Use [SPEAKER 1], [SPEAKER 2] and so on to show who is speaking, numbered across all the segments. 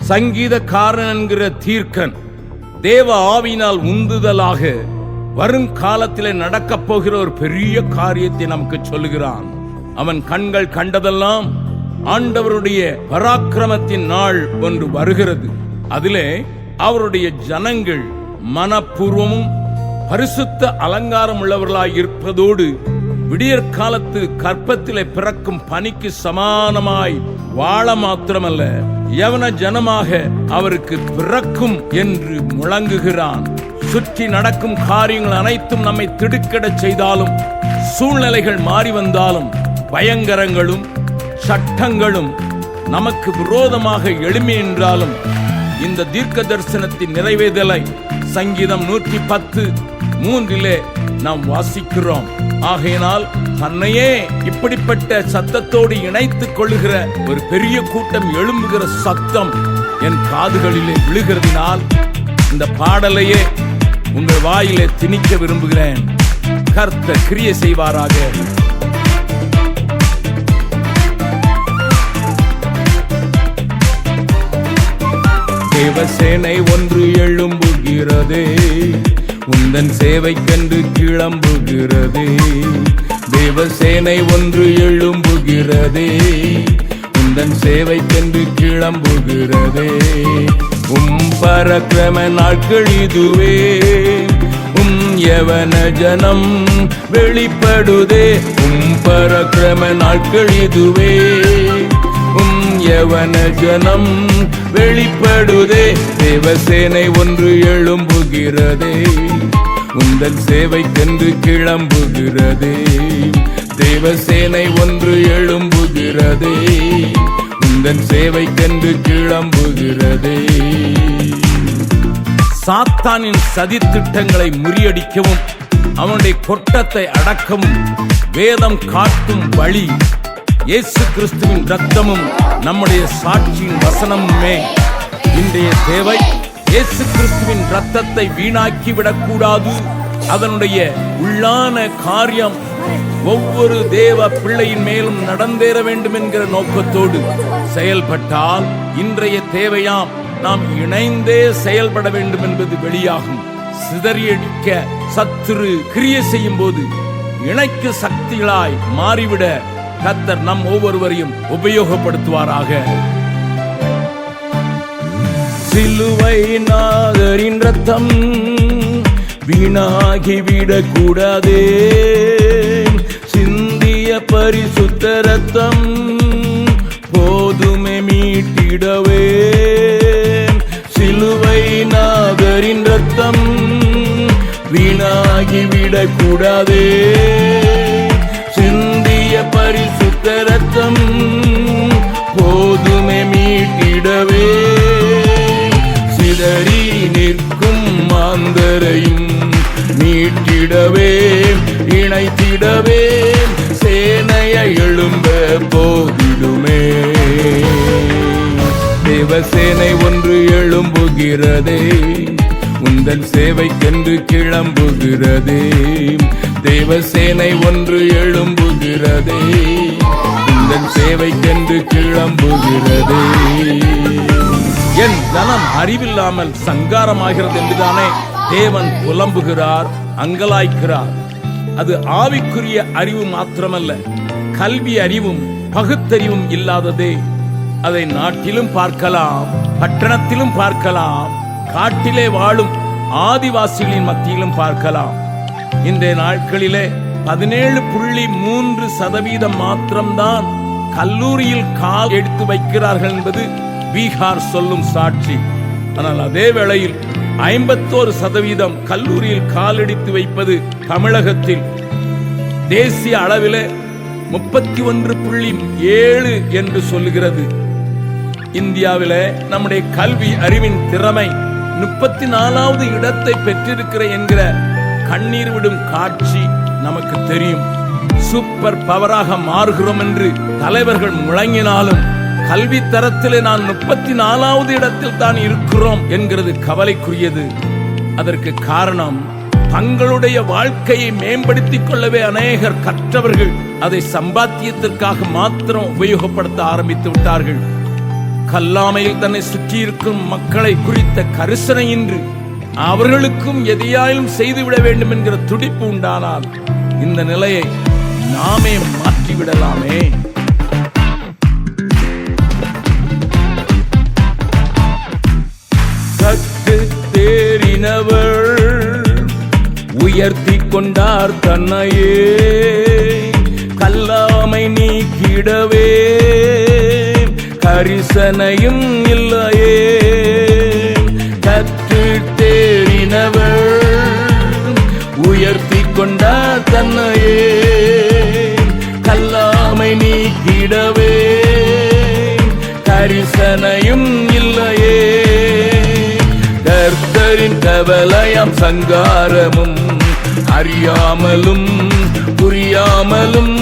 [SPEAKER 1] சங்கீதக்காரன் என்கிற தீர்க்கன் தேவ ஆவியினால் உந்துதலாக வருங்காலத்திலே நடக்கப் போகிற ஒரு பெரிய காரியத்தை நமக்கு சொல்லுகிறான். அவன் கண்கள் கண்டதெல்லாம் ஆண்டவருடைய பராக்கிரமத்தின் நாள் ஒன்று வருகிறது. அதிலே அவருடைய ஜனங்கள் மனப்பூர்வமும் பரிசுத்த அலங்காரம் உள்ளவர்களாய் இருப்பதோடு விடியற் காலத்து கற்பத்திலே பிறக்கும் பனிக்கு சமானமாய் வாழ மாத்திரமல்ல, யவன ஜனமாக அவருக்கு பிறக்கும் என்று முழங்குகிறான். சுற்றி நடக்கும் காரியங்கள் அனைத்தும் நம்மை திடுக்கிடச் செய்தாலும், சூழ்நிலைகள் மாறி வந்தாலும், பயங்கரங்களும் சட்டங்களும் நமக்கு விரோதமாக எழுமை என்றாலும், இந்த தீர்க்க தரிசனத்தின் நிறைவேதலை சங்கீதம் 110:3 நாம் வாசிக்கிறோம். ஆகையினால் தன்னையே இப்படிப்பட்ட சத்தத்தோடு இணைத்துக் கொள்ளுகிற ஒரு பெரிய கூட்டம் எழும்புகிற சத்தம் என் காதுகளிலே விழுகிறதினால் இந்த பாடலையே உங்கள் வாயிலே திணிக்க விரும்புகிறேன். கர்த்தர் கிரியை செய்வாராக. தேவசேனை ஒன்று எழும்புகிறதே, உந்தன் சேவைக்கென்று கிளம்புகிறதே. தேவசேனை ஒன்று எழும்புகிறதே, உந்தன் சேவைக்கென்று கிளம்புகிறதே. பரக்கிரம நாட்கள் இதுவே, யவன ஜனம் வெளிப்படுதே. பரக்கிரம நாட்கள் இதுவே, யவன ஜனம் வெளிப்படுதே. தேவசேனை ஒன்று எழும்புகிறதே, உந்தன் சேவைக்கென்று கிளம்புகிறதே. தேவசேனை ஒன்று எழும்புகிறதே, உந்தன் சேவைக்கென்று கிளம்புகிறதே. சாத்தானின் சதி திட்டங்களை முறியடிக்கவும் அவனுடைய கொட்டத்தை அடக்கவும் வேதம் காட்டும் வழி இயேசு கிறிஸ்துவின் இரத்தமும் நம்முடைய சாட்சியின் வசனமுமே. இன்றைய தேவை இயேசு கிறிஸ்துவின் இரத்தத்தை வீணாக்கி விடக்கூடாது. அதனுடைய உள்ளான காரியம் ஒவ்வொரு தேவ பிள்ளையின் மேலும் நடந்தேற வேண்டும் என்கிற நோக்கத்தோடு செயல்பட்டால் இன்றைய தேவையாம் நாம் இணைந்தே செயல்பட வேண்டும் என்பது வெளியாகும். சிதறியடிக்க சத்துரு கிரியை செய்யும் போது இணைக்கு சக்திகளாய் மாறிவிட கர்த்தர் நம் ஒவ்வொருவரையும் உபயோகப்படுத்துவாராக. சிலுவை நாதரின் ரத்தம் வீணாகிவிடக் கூடாதே, சிந்திய பரிசுத்த ரத்தம் போதுமே மீட்டிடவே. சிலுவை நாதரின் ரத்தம் வீணாகிவிடக் கூடாதே, சிந்திய பரிசுத்த ரத்தம் போதுமே மீட்டிடவே. சிதறி நிற்கும் மாந்தரையும் மீட்டிடவே, இணைத்திடவே சேனைய எழும்ப போதிடுமே. தேவசேனை ஒன்று எழும்புகிறதே, உந்தன் சேவைக்கென்று கிளம்புகிறதே. தேவசேனை ஒன்று எழும்புகிறதே, உந்தன் சேவைக்கென்று கிளம்புகிறதே. என் ஜனம் அறிவில்லாமல் சங்காரமாகிறது என்றுதானே தேவன் புலம்புகிறார், அங்கலாய்க்கிறார். அது ஆவிக்குரிய அறிவு மாத்திரமல்ல, கல்வி அறிவும் பகுத்தறிவும் இல்லாததே. அதை நாட்டிலும் பார்க்கலாம், பட்டணத்திலும் பார்க்கலாம், காட்டிலே வாழும் ஆதிவாசிகளின் மத்தியிலும் பார்க்கலாம். இன்றைய நாட்களிலே 17.3% மாத்திரம்தான் கல்லூரியில் கால் எடுத்து வைக்கிறார்கள் என்பது பீகார் சொல்லும் சாட்சி. ஆனால் அதே வேளையில் 51% கல்லூரியில் காலெடுத்து வைப்பது தமிழகத்தில். தேசிய அளவில் 31.7 என்று சொல்லுகிறது. இந்தியாவில் நம்முடைய கல்வி அறிவின் திறமை 34வது இடத்தை பெற்றிருக்கிற என்கிற கண்ணீர் விடும் காட்சி நமக்கு தெரியும். சூப்பர் பவராக மாறுகிறோம் என்று தலைவர்கள் முழங்கினாலும் கல்வி தரத்திலே நான் 34வது இடத்தில் தான் இருக்கிறோம் என்கிறது கவலைக்குரியது. அதற்கு காரணம் தங்களுடைய வாழ்க்கையை மேம்படுத்திக் கொள்ளவே அநேகர் கற்றவர்கள் அதை சம்பாத்தியத்திற்காக மாத்திரம் உபயோகப்படுத்த ஆரம்பித்து விட்டார்கள். கல்லாமையில் தன்னை சுற்றியிருக்கும் மக்களை குறித்த கரிசனையின்றி அவர்களுக்கும் எதையாலும் செய்துவிட வேண்டும் என்கிற துடிப்பு உண்டானால் இந்த நிலையை நாமே மாற்றிவிடலாமே. கற்று தேறினவர் உயர்த்தி கொண்டார் தன்னையே, கல்லாமை நீக்கிடவே கரிசனையும் இல்லையே. கற்று தேறினவர் உயர்த்தி கொண்டார் தன்னையே, கல்லாமை நீக்கிடவே கரிசனையும் இல்லையே. கர்த்தரின் கவலையாம் சங்காரமும் அறியாமலும் புரியாமலும்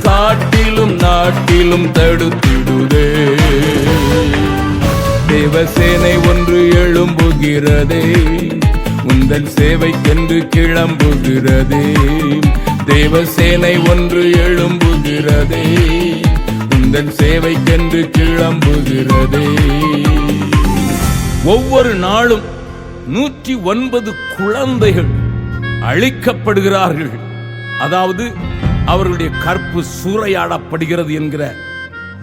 [SPEAKER 1] காட்டிலும் நாட்டிலும் தடுத்திடுதே. தேவசேனை ஒன்று எழும்புகிறதே, உந்தன் சேவைக்கென்று கிளம்புகிறதே. தேவசேனை ஒன்று எழும்புகிறதே, உந்தன் சேவைக்கென்று கிளம்புகிறதே. ஒவ்வொரு நாளும் 109 குழந்தைகள் அழிக்கப்படுகிறார்கள். அதாவது அவர்களுடைய கற்பு சூறையாடப்படுகிறது என்கிற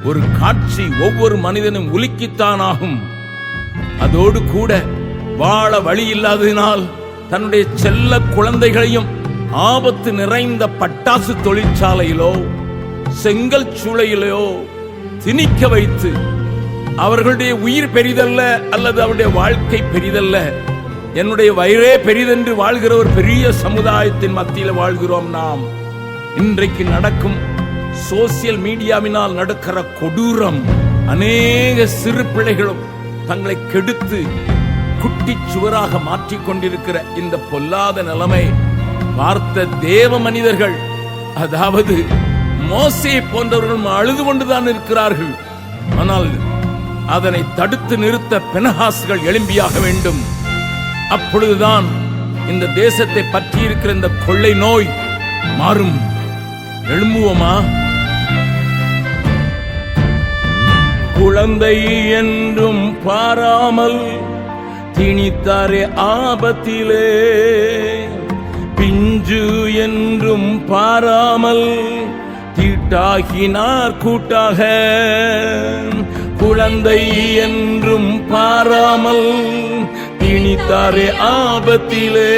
[SPEAKER 1] ஒரு காட்சி ஒவ்வொரு மனிதனும் உலுக்கித்தான் ஆகும். அதோடு கூட வாழ வழி இல்லாததினால் தன்னுடைய செல்ல குழந்தைகளையும் ஆபத்து நிறைந்த பட்டாசு தொழிற்சாலையிலோ செங்கல் சூளையிலோ திணிக்க வைத்து அவர்களுடைய உயிர் பெரிதல்ல அல்லது அவருடைய வாழ்க்கை பெரிதல்ல, என்னுடைய வயிறே பெரிதென்று வாழ்கிற ஒரு பெரிய சமுதாயத்தின் மத்தியில் வாழ்கிறோம் நாம். இன்றைக்கு நடக்கும் சோசியல் மீடியாவினால் நடக்கிற கொடூரம், அநேக சிறு பிள்ளைகளும் தங்களை கெடுத்து குட்டி சுவராக மாற்றிக் கொண்டிருக்கிற இந்த பொல்லாத நிலைமை பார்த்த தேவ மனிதர்கள், அதாவது மோசே போன்றவர்கள் அழுது கொண்டுதான் இருக்கிறார்கள். ஆனால் அதனை தடுத்து நிறுத்த பெனகாஸ்கள் எழும்பியாக வேண்டும். அப்பொழுதுதான் இந்த தேசத்தை பற்றி இருக்கிற இந்த கொள்ளை நோய் மாறும். எழும்புவோமா? குழந்தை என்றும் பாராமல் திணித்தாரே ஆபத்திலே, பிஞ்சு என்றும் பாராமல் தீட்டாகினார் கூட்டாக. குழந்தை என்றும் பாராமல் திணித்தாரே ஆபத்திலே,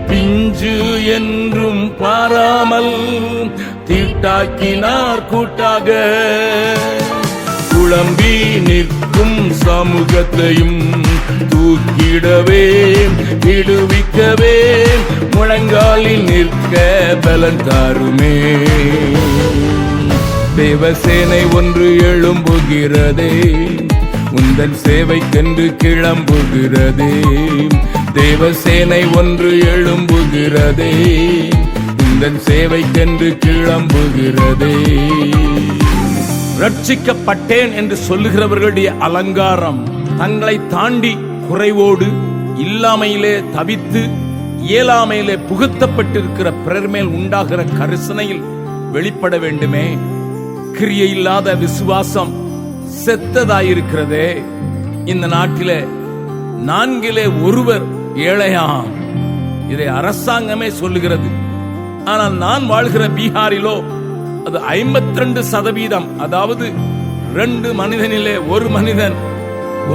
[SPEAKER 1] பிஞ்சு என்றும் பாராமல் தீட்டாக்கினார் கூட்டாக. குழம்பி நிற்கும் சமூகத்தையும் தூக்கிடவே விடுவிக்கவே முழங்காலில் நிற்க பலன் தாருமே. தேவசேனை ஒன்று எழும்புகிறதே, உந்தன் சேவைக்கென்று கிளம்புகிறதே. தேவசேனை ஒன்று எழும்புகிறதே, உந்தன் சேவைக்கென்று கிளம்புகிறதே. ரட்சிக்கப்பட்டேன் என்று சொல்லுகிறவர்களுடைய அலங்காரம் தங்களை தாண்டி குறைவோடு இல்லாமையிலே தவித்து இயலாமையிலே புகுத்தப்பட்டிருக்கிற பிறர் மேல் உண்டாகிற கரிசனையில் வெளிப்பட வேண்டுமே. கிரியை இல்லாத விசுவாசம் செத்ததாயிருக்கிறதே. இந்த நாட்டிலே 4 ஒருவர் ஏழையாம், இதை அரசாங்கமே சொல்லுகிறது. ஆனால் நான் வாழ்கிற பீகாரிலோ அது 52%. அதாவது 2 மனிதனிலே 1 மனிதன்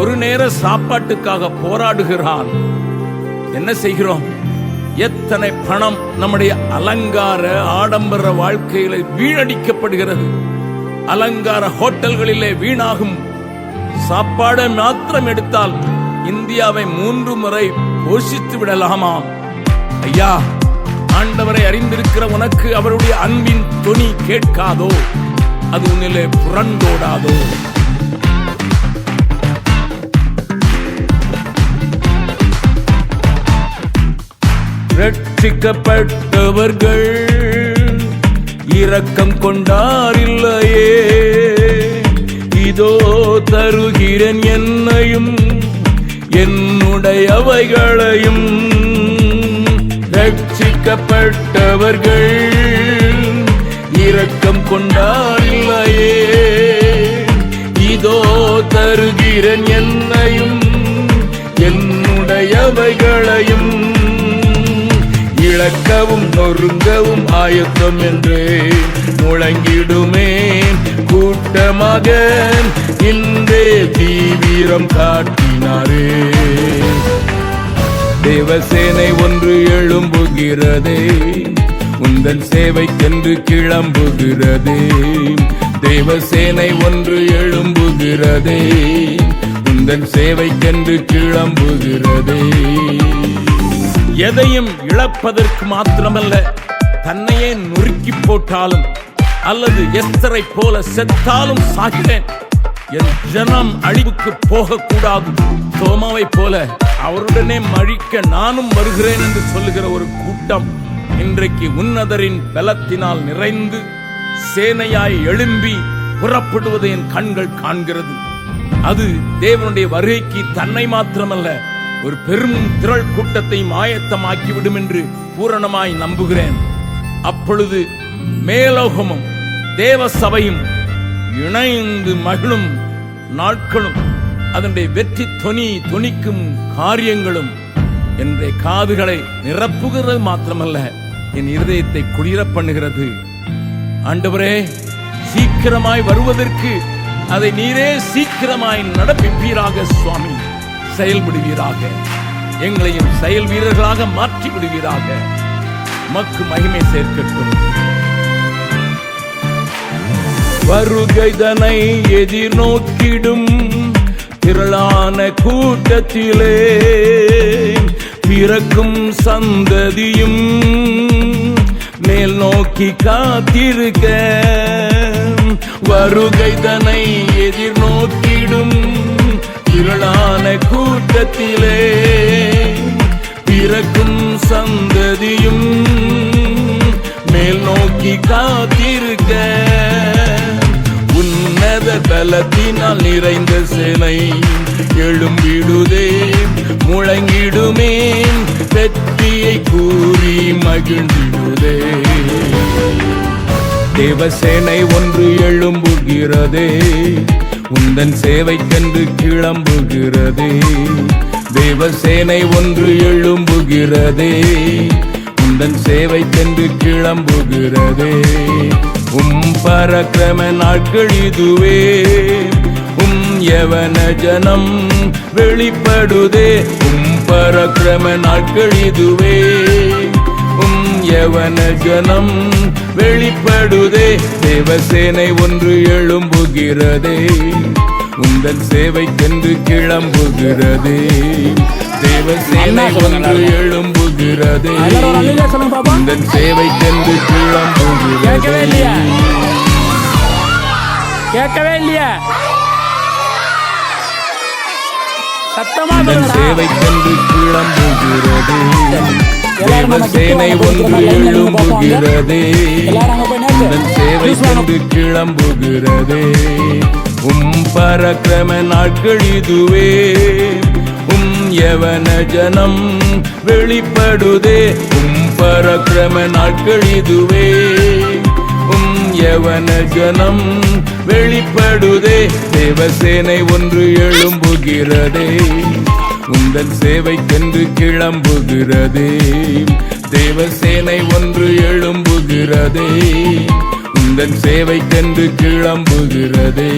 [SPEAKER 1] ஒரு நேர சாப்பாட்டுக்காக போராடுகிறான். என்ன செய்கிறோம்? எத்தனை பணம் நம்முடைய அலங்கார ஆடம்பர வாழ்க்கையில வீணடிக்கப்படுகிறது. அலங்கார ஹோட்டல்களிலே வீணாகும் சாப்பாடு மாத்திரம் எடுத்தால் இந்தியாவை 3 முறை போஷித்து விடலாமாம். ஐயா, ஆண்டவரை அறிந்திருக்கிற உனக்கு அவருடைய அன்பின் தொனி கேட்காதோ? அது உன்னிலே புரண்டோடாதோ? ரட்சிக்கப்பட்டவர்கள் இரக்கம் கொண்டாரில்லையே. இதோ தருகிறேன் என்னையும் என்னுடையவைகளையும். ரட்சிக்கப்பட்டவர்கள் இரக்கம் கொண்டாரில்லையே. இதோ தருகிறேன் என்னையும் என்னுடையவைகளையும் இழக்கவும் நொறுங்கவும் ஆயத்தம் என்று முழங்கிடுமே கூட்டமாக இன்றே தீவிரம் காட்டினாரே. தேவசேனை ஒன்று எழும்புகிறதே உந்தன் சேவைக்கென்று கிளம்புகிறதே. தேவசேனை ஒன்று எழும்புகிறதே உந்தன் சேவைக்கென்று கிளம்புகிறதே. எதையும் இழப்பதற்கு மாத்திரமல்ல, தன்னையே நொறுக்கி போட்டாலும் அல்லது எஸ்தரை போல செத்தாலும் சாகிறேன், என் ஜனம் அழிவுக்கு போகக்கூடாது, தோமாவை போல அவருடனே மழிக்க நானும் வருகிறேன் என்று சொல்லுகிற ஒரு கூட்டம் இன்றைக்கு உன்னதரின் பலத்தினால் நிறைந்து சேனையாய் எழும்பி புறப்படுவதை என் கண்கள் காண்கிறது. அது தேவனுடைய வருகைக்கு தன்னை மாத்திரமல்ல, ஒரு பெரும் திரள் கூட்டத்தை ஆயத்தமாக்கிவிடும் என்று பூரணமாய் நம்புகிறேன். அப்பொழுது மேலோகமும் தேவ சபையும் இணைந்து மகிழும் நாட்களும் அதனுடைய வெற்றி தொனிக்கும் காரியங்களும் என்னுடைய காதுகளை நிரப்புகிறது மாத்திரமல்ல, என் இருதயத்தை குளிர பண்ணுகிறது. ஆண்டவரே, சீக்கிரமாய் வருவதற்கு அதை நீரே சீக்கிரமாய் நடப்பிப்பீராக சுவாமி. செயல்படுவீராக, எங்களையும் செயல் வீரர்களாக மாற்றி விடுவீராக. மக்கு மகிமை சேர்க்கட்டும். வருகைதனை எதிர்நோக்கிடும் திரளான கூட்டத்திலே பிறக்கும் சந்ததியும் மேல் நோக்கி காத்திருக்க. வருகைதனை எதிர்நோக்கிடும் திரளான கூட்டத்திலே பிறக்கும் சந்ததியும் மேல் நோக்கி காத்திருக்க. உன்னத பலத்தினால் நிறைந்த சேனை எழும்பிடுதே முழங்கிடுமே வெற்றியை கூறி மகிழ்ந்திடுதே. தேவசேனை ஒன்று எழும்புகிறதே உந்தன் சேவைக்கென்று கிளம்புகிறதே. தேவசேனை ஒன்று எழும்புகிறதே உந்தன் சேவைக்கென்று கிளம்புகிறதே. பரக்கிரம நாட்கள் இதுவே, யவன ஜனம் வெளிப்படுதே. பரக்கிரம நாட்கள் இதுவே, யவன ஜனம் வெளிப்படுதே. தேவசேனை ஒன்று எழும்புகிறதே உந்தன் சேவைக்கென்று கிளம்புகிறதே. தேவசேனை ஒன்று எழும்புகிறதே உந்தன் சேவைக்கென்று கிளம்புகிறதே.
[SPEAKER 2] கேட்கவே இல்லையா? சத்தமா
[SPEAKER 1] சேவைக்கென்று கிளம்புகிறதே. தேவசேனை ஒன்று எழும்புகிறதே உந்தன் சேவைக்கென்று கிளம்புகிறதே. பரக்கிரம நாட்கள் இதுவே, யவன ஜனம் வெளிப்படுதே. பரக்கிரம நாட்கள் இதுவே, யவன ஜனம் வெளிப்படுதே. தேவசேனை ஒன்று எழும்புகிறதே உந்தன் சேவைக்கென்று கிளம்புகிறதே. தேவசேனை ஒன்று எழும்புகிறதே உந்தன் சேவைக்கென்று கிளம்புகிறதே.